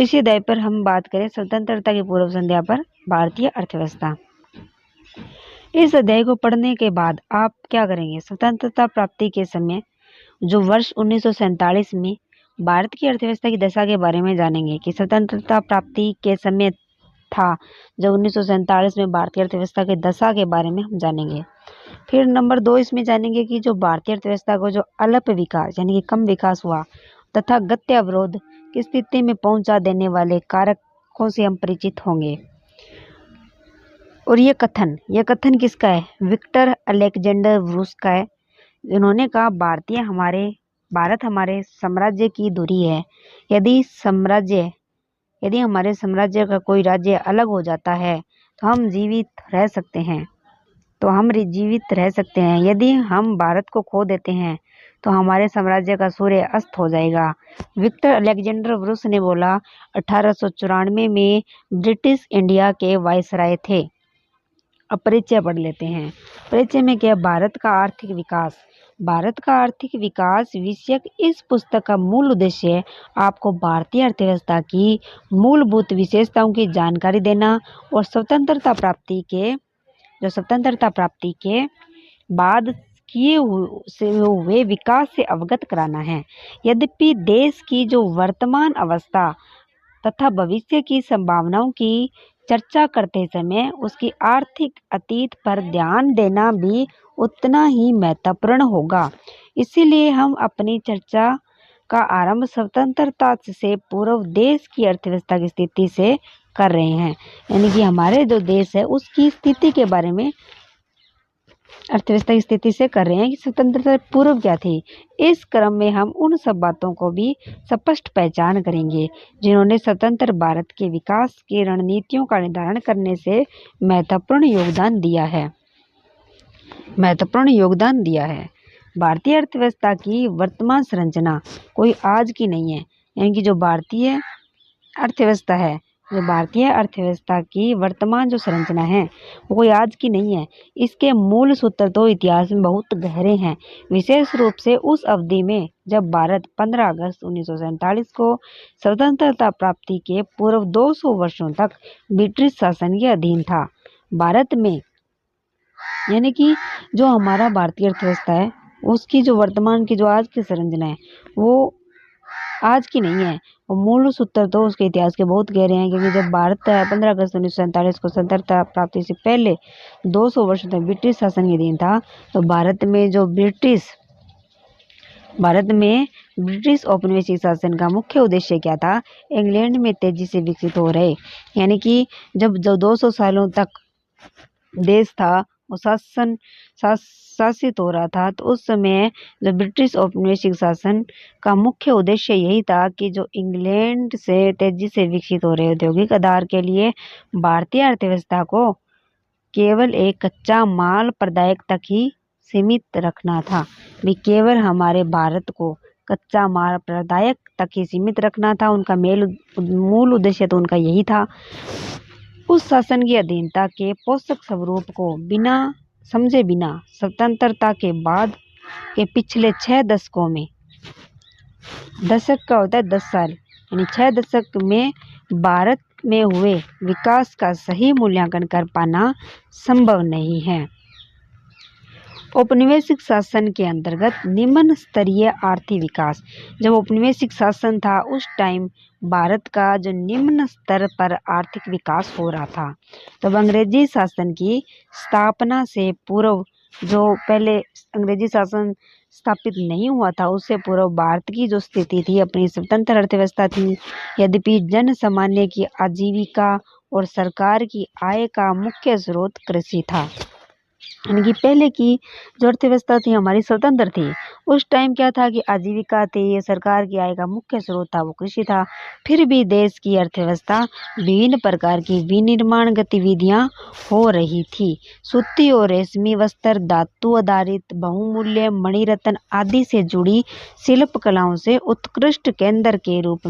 इसी अध्याय पर हम बात करें स्वतंत्रता की पूर्व संध्या पर भारतीय अर्थव्यवस्था। इस अध्याय को पढ़ने के बाद आप क्या करेंगे, स्वतंत्रता प्राप्ति के समय जो वर्ष 1947 में भारत की अर्थव्यवस्था की दशा के बारे में जानेंगे कि स्वतंत्रता प्राप्ति के समय था जब 1947 में भारतीय अर्थव्यवस्था की दशा के बारे में हम जानेंगे। फिर नंबर 2 इसमें जानेंगे कि जो भारतीय अर्थव्यवस्था को जो अल्प विकास यानी कि कम विकास हुआ तथा गत्य अवरोध की स्थिति में पहुंचा देने वाले कारकों से हम परिचित होंगे। और ये कथन किसका है, विक्टर अलेक्जेंडर ब्रूस का है। इन्होंने कहा भारत हमारे साम्राज्य की धुरी है। यदि हमारे साम्राज्य का कोई राज्य अलग हो जाता है तो हम जीवित रह सकते हैं। यदि हम भारत को खो देते हैं तो हमारे साम्राज्य का सूर्य अस्त हो जाएगा। विक्टर अलेक्जेंडर ब्रूस ने बोला 1894 में ब्रिटिश इंडिया के वायसराय थे। अब परिचय पढ़ लेते हैं। परिचय में क्या, भारत का आर्थिक विकास विषयक इस पुस्तक का मूल उद्देश्य आपको भारतीय अर्थव्यवस्था की मूलभूत विशेषताओं की जानकारी देना और स्वतंत्रता प्राप्ति के बाद किए हुए विकास से अवगत कराना है। यद्यपि देश की जो वर्तमान अवस्था तथा भविष्य की संभावनाओं की चर्चा करते समय उसकी आर्थिक अतीत पर ध्यान देना भी उतना ही महत्वपूर्ण होगा। इसीलिए हम अपनी चर्चा का आरंभ स्वतंत्रता से पूर्व देश की अर्थव्यवस्था की स्थिति से कर रहे हैं, यानी कि हमारे जो देश है उसकी स्थिति के बारे में अर्थव्यवस्था की स्थिति से कर रहे हैं कि स्वतंत्रता पूर्व क्या थी। इस क्रम में हम उन सब बातों को भी स्पष्ट पहचान करेंगे जिन्होंने स्वतंत्र भारत के विकास की रणनीतियों का निर्धारण करने से महत्वपूर्ण योगदान दिया है। भारतीय अर्थव्यवस्था की वर्तमान संरचना कोई आज की नहीं है, यानी कि जो भारतीय अर्थव्यवस्था की वर्तमान जो संरचना है वो कोई आज की नहीं है। इसके मूल सूत्र तो इतिहास में बहुत गहरे हैं, विशेष रूप से उस अवधि में जब भारत 15 अगस्त 1947 को स्वतंत्रता प्राप्ति के पूर्व 200 वर्षों तक ब्रिटिश शासन के अधीन था। भारत में यानी कि जो हमारा भारतीय अर्थव्यवस्था है उसकी जो वर्तमान की जो आज की संरचना है वो आज की नहीं है। और मूल सूत्र तो उसके इतिहास के बहुत गहरे हैं, क्योंकि जब भारत 15 अगस्त 1947 को स्वतंत्रता प्राप्ति से पहले 200 वर्षों तक ब्रिटिश शासन के अधीन था, तो भारत में ब्रिटिश औपनिवेशिक शासन का मुख्य उद्देश्य क्या था, इंग्लैंड में तेजी से विकसित हो रहे, यानी कि जब 200 सालों तक देश था वो शासित हो रहा था, तो उस समय जो ब्रिटिश औपनिवेशिक शासन का मुख्य उद्देश्य यही था कि जो इंग्लैंड से तेजी से विकसित हो रहे औद्योगिक आधार के लिए भारतीय अर्थव्यवस्था को केवल एक कच्चा माल प्रदायक तक ही सीमित रखना था। केवल हमारे भारत को कच्चा माल प्रदायक तक ही सीमित रखना था, उनका मूल उद्देश्य तो उनका यही था। उस शासन की अधीनता के पोषक स्वरूप को समझे बिना स्वतंत्रता के बाद के पिछले 6 दशकों में, दशक का होता है 10 साल, यानी 6 दशक में भारत में हुए विकास का सही मूल्यांकन कर पाना संभव नहीं है। औपनिवेशिक शासन के अंतर्गत निम्न स्तरीय आर्थिक विकास, जब औपनिवेशिक शासन था उस टाइम भारत का जो निम्न स्तर पर आर्थिक विकास हो रहा था। तब अंग्रेजी शासन की स्थापना से पूर्व, जो पहले अंग्रेजी शासन स्थापित नहीं हुआ था उससे पूर्व भारत की जो स्थिति थी अपनी स्वतंत्र अर्थव्यवस्था थी। यद्यपि जन सामान्य की आजीविका और सरकार की आय का मुख्य स्रोत कृषि था, यानी कि पहले की जो अर्थव्यवस्था थी हमारी स्वतंत्र थी, उस टाइम क्या था कि आजीविका थी, सरकार की आय का मुख्य स्रोत था वो कृषि था। फिर भी देश की अर्थव्यवस्था विभिन्न प्रकार की विनिर्माण गतिविधियां हो रही थी। सूती और रेशमी वस्त्र, धातु आधारित बहुमूल्य मणिरत्न आदि से जुड़ी शिल्प कलाओं से उत्कृष्ट केंद्र के रूप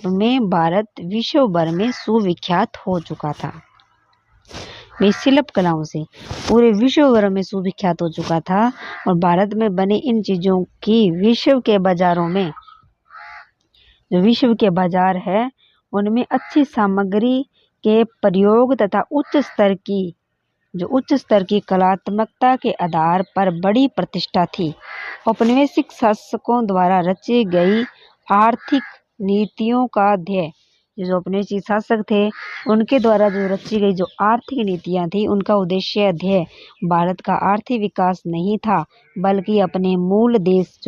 में भारत विश्व भर में सुविख्यात हो चुका था। शिल्प कलाओं से पूरे विश्व भर में सुविख्यात हो चुका था और भारत में बने इन चीजों की विश्व के बाजारों में जो विश्व के बाजार है उनमें अच्छी सामग्री के प्रयोग तथा उच्च स्तर की कलात्मकता के आधार पर बड़ी प्रतिष्ठा थी। औपनिवेशिक शासकों द्वारा रची गई आर्थिक नीतियों का ध्येय, जो औपनिवेशिक शासक थे उनके द्वारा जो रची गई जो आर्थिक नीतियां थी उनका उद्देश्य ध्येय भारत का आर्थिक विकास नहीं था, बल्कि अपने मूल देश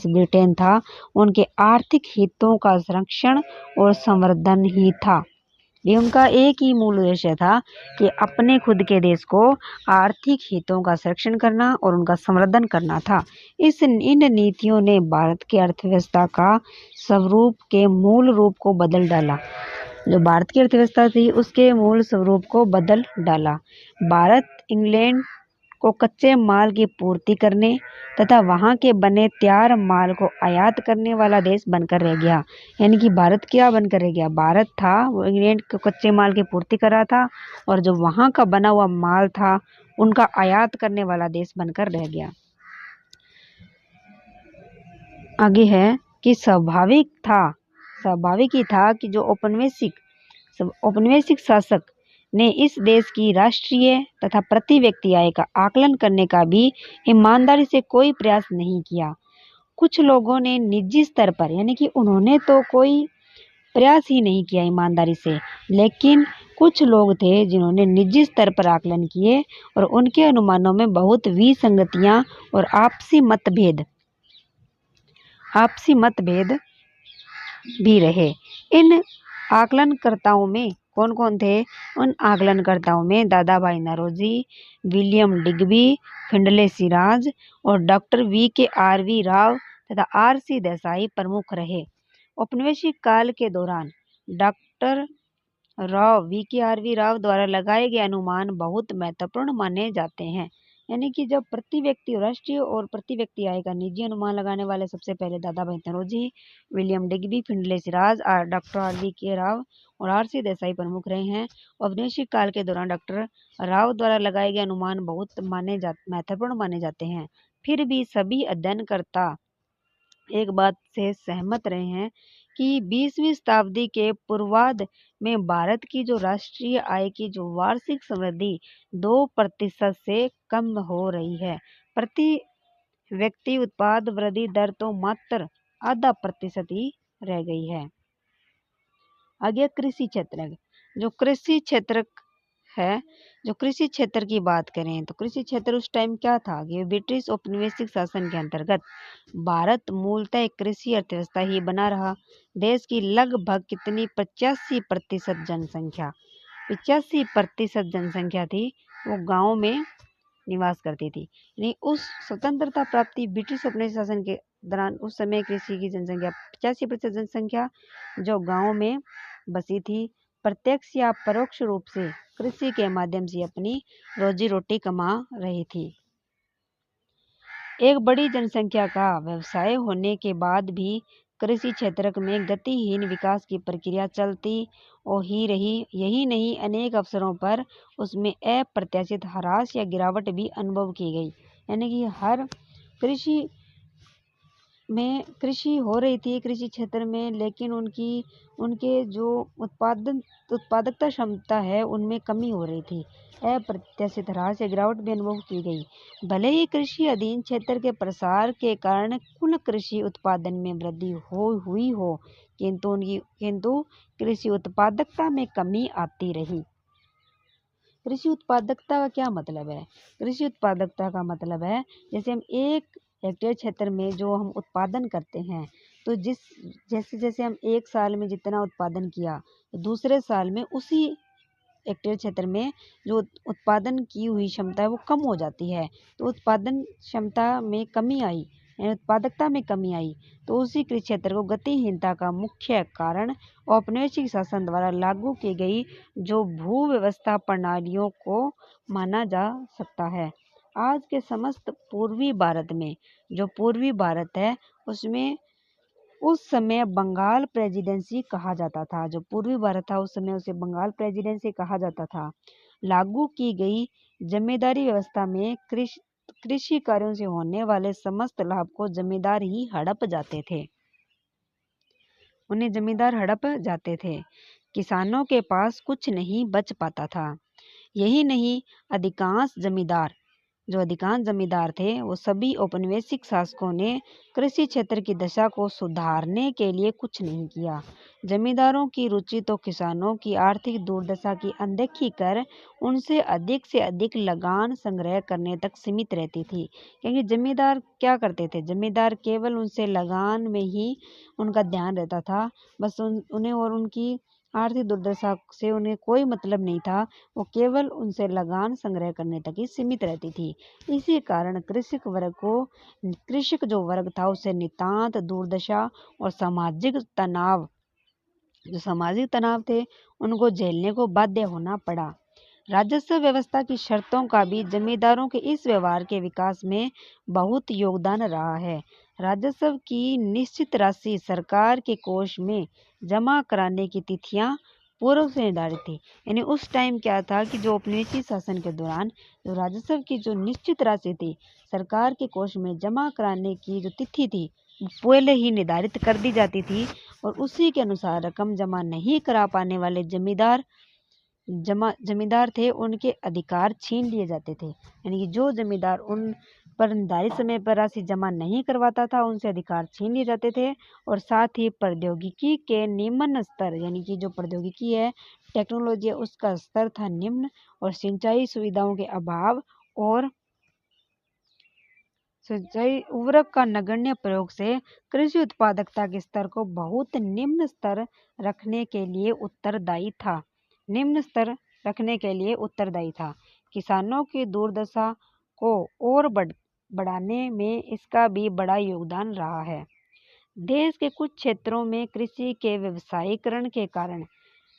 ब्रिटेन था उनके आर्थिक हितों का संरक्षण और संवर्धन ही था। ये उनका एक ही मूल उद्देश्य था कि अपने खुद के देश को आर्थिक हितों का संरक्षण करना और उनका संवर्धन करना था। इन नीतियों ने भारत की अर्थव्यवस्था का स्वरूप के मूल रूप को बदल डाला। जो भारत की अर्थव्यवस्था थी उसके मूल स्वरूप को बदल डाला। भारत इंग्लैंड को कच्चे माल की पूर्ति करने तथा वहां के बने तैयार माल को आयात करने वाला देश बनकर रह गया। यानी कि भारत क्या बनकर रह गया, भारत था वो इंग्लैंड को कच्चे माल की पूर्ति कर रहा था और जो वहां का बना हुआ माल था उनका आयात करने वाला देश बनकर रह गया। आगे है कि स्वाभाविक ही था कि जो औपनिवेशिक शासक ने इस देश की राष्ट्रीय तथा प्रति व्यक्ति आय का आकलन करने का भी ईमानदारी से कोई प्रयास नहीं किया। कुछ लोगों ने निजी स्तर पर, यानी कि उन्होंने तो कोई प्रयास ही नहीं किया ईमानदारी से, लेकिन कुछ लोग थे जिन्होंने निजी स्तर पर आकलन किए और उनके अनुमानों में बहुत विसंगतियां और आपसी मतभेद भी रहे। इन आकलनकर्ताओं में कौन कौन थे? उन आकलनकर्ताओं में Dadabhai Naoroji, William Digby, Findlay Shirras और डॉक्टर VKRV राव तथा RC देसाई प्रमुख रहे। औपनिवेशिक काल के दौरान डॉक्टर VKRV राव द्वारा लगाए गए अनुमान बहुत महत्वपूर्ण माने जाते हैं। यानी कि जब प्रति व्यक्ति राष्ट्रीय और प्रति व्यक्ति आय का निजी अनुमान लगाने वाले सबसे पहले Dadabhai Naoroji, William Digby, Findlay Shirras, doctor RVK Rao और RC देसाई प्रमुख रहे हैं। औपनिवेशिक काल के दौरान डॉक्टर राव द्वारा लगाए गए अनुमान बहुत महत्वपूर्ण माने जाते हैं। फिर भी सभी अध्ययनकर्ता एक बात से सहमत रहे हैं कि 20वीं शताब्दी के पूर्वार्ध में भारत की जो राष्ट्रीय आय की जो वार्षिक समृद्धि 2% से कम हो रही है। प्रति व्यक्ति उत्पाद वृद्धि दर तो मात्र 0.5% ही रह गई है। आगे कृषि क्षेत्र, जो कृषि क्षेत्र की बात करें तो कृषि क्षेत्र उस टाइम क्या था कि ब्रिटिश औपनिवेशिक शासन के अंतर्गत भारत मूलतः एक कृषि अर्थव्यवस्था ही बना रहा। देश की लगभग कितनी 85% जनसंख्या थी वो गाँव में निवास करती थी। यानी उस स्वतंत्रता प्राप्ति ब्रिटिश औपनिवेशिक शासन के दौरान उस समय कृषि की जनसंख्या 85% जनसंख्या जो गाँव में बसी थी, प्रत्यक्ष या परोक्ष रूप से कृषि के माध्यम से अपनी रोजी रोटी कमा रही थी। एक बड़ी जनसंख्या का व्यवसाय होने के बाद भी कृषि क्षेत्र में गतिहीन विकास की प्रक्रिया चलती और ही रही। यही नहीं, अनेक अवसरों पर उसमें अप्रत्याशित ह्रास या गिरावट भी अनुभव की गई। यानी कि हर कृषि हो रही थी कृषि क्षेत्र में, लेकिन उनके जो उत्पादकता क्षमता है उनमें कमी हो रही थी। अप्रत्याशित ह्रास या गिरावट भी अनुभव की गई। भले ही कृषि अधीन क्षेत्र के प्रसार के कारण कुल कृषि उत्पादन में वृद्धि हुई हो, किंतु कृषि उत्पादकता में कमी आती रही। कृषि उत्पादकता का क्या मतलब है? कृषि उत्पादकता का मतलब है जैसे हम 1 हेक्टेयर क्षेत्र में जो हम उत्पादन करते हैं, तो जैसे हम 1 साल में जितना उत्पादन किया, तो दूसरे साल में उसी हेक्टेयर क्षेत्र में जो उत्पादन की हुई क्षमता है वो कम हो जाती है। तो उत्पादन क्षमता में कमी आई, उत्पादकता में कमी आई, तो उसी कृषि क्षेत्र को गतिहीनता का मुख्य कारण औपनिवेशिक शासन द्वारा लागू की गई जो भू व्यवस्था प्रणालियों को माना जा सकता है। आज के समस्त पूर्वी भारत में, जो पूर्वी भारत है उसमें उस समय बंगाल प्रेसिडेंसी कहा जाता था। जो पूर्वी भारत था उस समय उसे बंगाल प्रेसिडेंसी कहा जाता था। लागू की गई जमींदारी व्यवस्था में कृषि कार्यों से होने वाले समस्त लाभ को जमींदार ही हड़प जाते थे। उन्हें जमींदार हड़प जाते थे। किसानों के पास कुछ नहीं बच पाता था। यही नहीं, अधिकांश जमींदार थे, वो सभी औपनिवेशिक शासकों ने कृषि क्षेत्र की दशा को सुधारने के लिए कुछ नहीं किया। जमींदारों की रुचि तो किसानों की आर्थिक दुर्दशा की अनदेखी कर उनसे से अधिक लगान संग्रह करने तक सीमित रहती थी। क्योंकि जमींदार क्या करते थे, जमींदार केवल उनसे लगान में ही उनका ध्यान रहता था। बस उन्हें और उनकी आर्थिक दुर्दशा से उन्हें कोई मतलब नहीं था। वो केवल उनसे लगान संग्रह करने तक ही सीमित रहती थी। इसी कारण कृषक जो वर्ग था उसे नितांत दुर्दशा और सामाजिक तनाव थे, उनको झेलने को बाध्य होना पड़ा। राजस्व व्यवस्था की शर्तों का भी जमींदारों के इस व्यवहार के विकास में बहुत योगदान रहा है। राजस्व की निश्चित राशि सरकार के कोष में जमा कराने की तिथियां पूर्व से निर्धारित थी। यानी उस टाइम क्या था कि जो औपनिवेशिक शासन के दौरान जो राजस्व की जो निश्चित राशि थी सरकार के कोष में जमा कराने की जो तिथि थी पहले ही निर्धारित कर दी जाती थी, और उसी के अनुसार रकम जमा नहीं करा पाने वाले जमींदार थे उनके अधिकार छीन लिए जाते थे। यानी कि जो जमींदार उन पर निर्धारित समय पर राशि जमा नहीं करवाता था उनसे अधिकार छीन लिए जाते थे। और साथ ही प्रौद्योगिकी के निम्न स्तर, यानी कि जो प्रौद्योगिकी है, टेक्नोलॉजी है, उसका स्तर था निम्न, और सिंचाई सुविधाओं के अभाव और सिंचाई उर्वरक का नगण्य प्रयोग से कृषि उत्पादकता के स्तर को बहुत निम्न स्तर रखने के लिए उत्तरदायी था। किसानों की दुर्दशा को और बढ़ाने में इसका भी बड़ा योगदान रहा है। देश के कुछ क्षेत्रों में कृषि के व्यवसायीकरण के कारण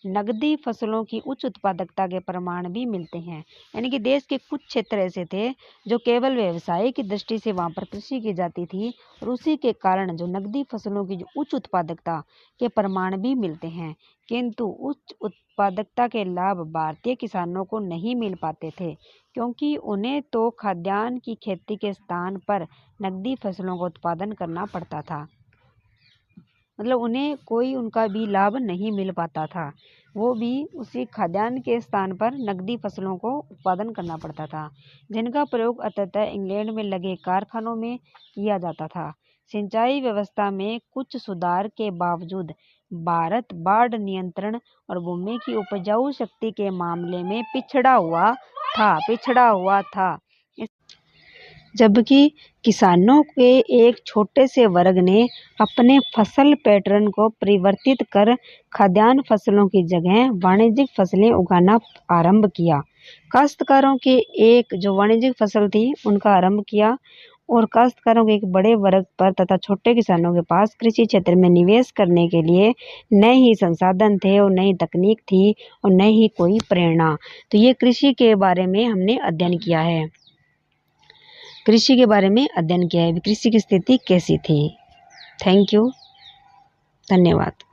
नगदी फसलों की उच्च उत्पादकता के प्रमाण भी मिलते हैं। यानी कि देश के कुछ क्षेत्र ऐसे थे जो केवल व्यवसाय की दृष्टि से वहां पर कृषि की जाती थी, और उसी के कारण जो नगदी फसलों की जो उच्च उत्पादकता के प्रमाण भी मिलते हैं। किंतु उच्च उत्पादकता के लाभ भारतीय किसानों को नहीं मिल पाते थे, क्योंकि उन्हें तो खाद्यान्न की खेती के स्थान पर नगदी फसलों का उत्पादन करना पड़ता था। मतलब उन्हें कोई उनका भी लाभ नहीं मिल पाता था, वो भी उसी खाद्यान्न के स्थान पर नगदी फसलों को उत्पादन करना पड़ता था, जिनका प्रयोग अंततः इंग्लैंड में लगे कारखानों में किया जाता था। सिंचाई व्यवस्था में कुछ सुधार के बावजूद भारत बाढ़ नियंत्रण और भूमि की उपजाऊ शक्ति के मामले में पिछड़ा हुआ था। जबकि किसानों के एक छोटे से वर्ग ने अपने फसल पैटर्न को परिवर्तित कर खाद्यान्न फसलों की जगह वाणिज्यिक फसलें उगाना आरंभ किया। काश्तकारों के एक जो वाणिज्यिक फसल थी उनका आरंभ किया, और काश्तकारों के एक बड़े वर्ग पर तथा छोटे किसानों के पास कृषि क्षेत्र में निवेश करने के लिए न ही संसाधन थे और न ही तकनीक थी और न ही कोई प्रेरणा। तो ये कृषि के बारे में हमने अध्ययन किया है। कृषि की स्थिति कैसी थी। थैंक यू, धन्यवाद।